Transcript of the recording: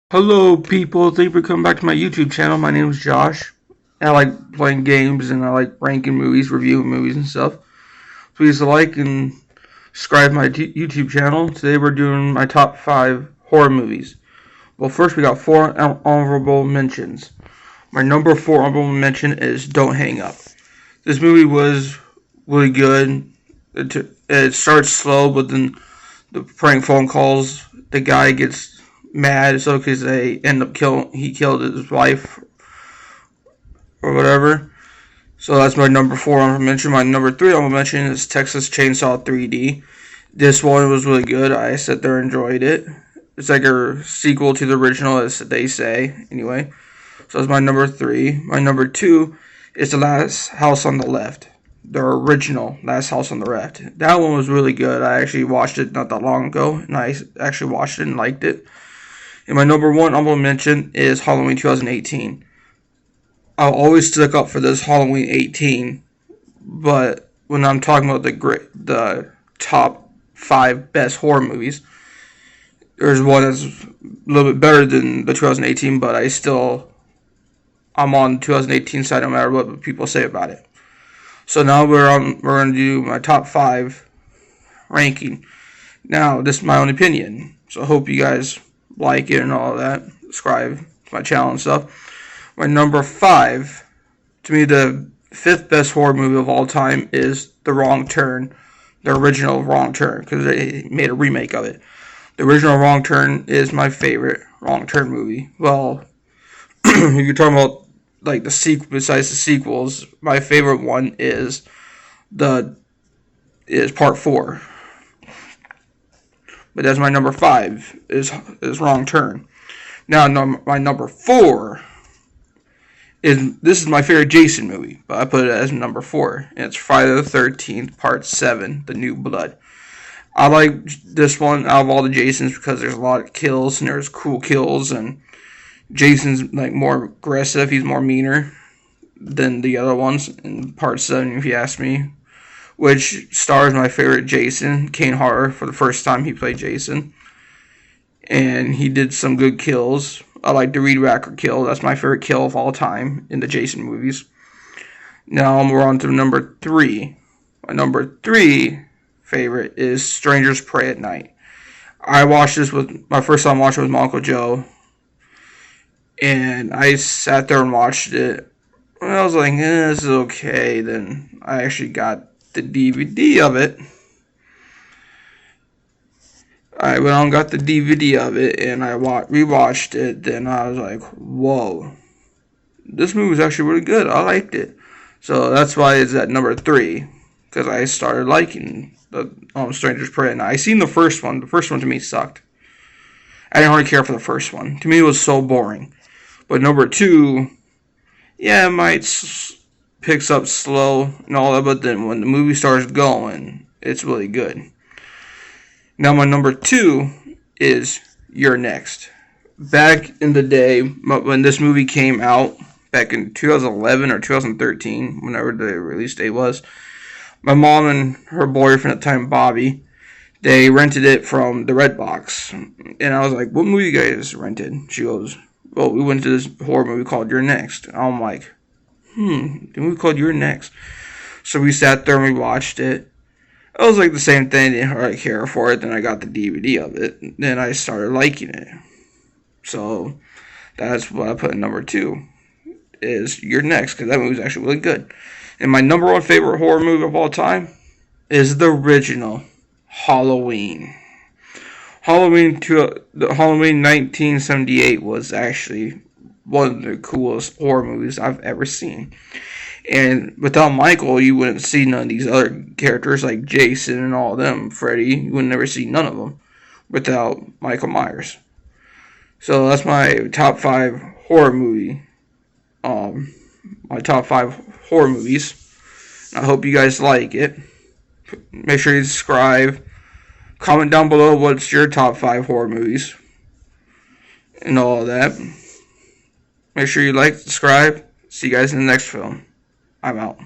Hello people, thank you for coming back to my YouTube channel. My name is Josh. I like playing games and I like ranking movies, reviewing movies and stuff. Please like and subscribe to my YouTube channel. Today we're doing my top 5 horror movies. Well, first we got 4 honorable mentions. My number 4 honorable mention is Don't Hang Up. This movie was really good. It starts slow, but then the prank phone calls, the guy gets mad, so because they end up he killed his wife or whatever. So that's my number 4 honorable mention. My number 3 honorable mention is Texas Chainsaw 3D. This one was really good. I sat there and enjoyed it. It's like a sequel to the original, as they say. Anyway, so that's my number 3. My number 2 is The Last House on the Left. The original Last House on the Left. That one was really good. I actually watched it not that long ago, and I actually watched it and liked it. And my number 1 honorable mention is Halloween 2018. I'll always stick up for this Halloween 18, but when I'm talking about the top 5 best horror movies, there's one that's a little bit better than the 2018, but I'm on 2018 side no matter what people say about it. So now we're going to do my top 5 ranking. Now, this is my own opinion, so I hope you guys like it and all that. Subscribe to my channel and stuff. My number 5, to me, the 5th best horror movie of all time is The Wrong Turn, the original Wrong Turn, because they made a remake of it. The original Wrong Turn is my favorite Wrong Turn movie. Well, if you're talking about like the sequel, besides the sequels, my favorite one is part 4. But that's my number 5 is Wrong Turn. Now my number 4 is my favorite Jason movie, but I put it as number 4, and it's Friday the 13th Part 7, The New Blood. I like this one out of all the Jasons because there's a lot of kills and there's cool kills, and Jason's like more aggressive. He's more meaner than the other ones in Part 7, if you ask me. Which stars my favorite Jason, Kane Hodder, for the first time he played Jason. And he did some good kills. I like the Reed Racker kill. That's my favorite kill of all time in the Jason movies. Now we're on to number 3. My number 3 favorite is Strangers Pray at Night. I watched this my first time watching it with my Uncle Joe. And I sat there and watched it. And I was like, this is okay. Then I actually got the DVD of it. I went on and got the DVD of it, and I rewatched it. Then I was like, whoa, this movie was actually really good. I liked it. So that's why it's at number 3, because I started liking the Strangers Pray at Night. I seen the first one. The first one to me sucked. I didn't really care for the first one. To me, it was so boring. But number 2, yeah, it might picks up slow and all that, but then when the movie starts going, it's really good. Now my number 2 is You're Next. Back in the day, when this movie came out, back in 2011 or 2013, whenever the release date was, my mom and her boyfriend at the time, Bobby, they rented it from the Redbox. And I was like, what movie you guys rented? She goes, well, we went to this horror movie called You're Next. And I'm like, the movie called You're Next. So we sat there and we watched it. It was like the same thing. I didn't really care for it. Then I got the DVD of it. Then I started liking it. So that's what I put in number 2 is You're Next, because that movie's actually really good. And my number 1 favorite horror movie of all time is the original Halloween. Halloween 1978 was actually one of the coolest horror movies I've ever seen. And without Michael, you wouldn't see none of these other characters like Jason and all of them, Freddy. You would never see none of them without Michael Myers. So that's my top 5 horror movie. My top 5 horror movies. I hope you guys like it. Make sure you subscribe. Comment down below what's your top 5 horror movies. And all of that. Make sure you like, subscribe. See you guys in the next film. I'm out.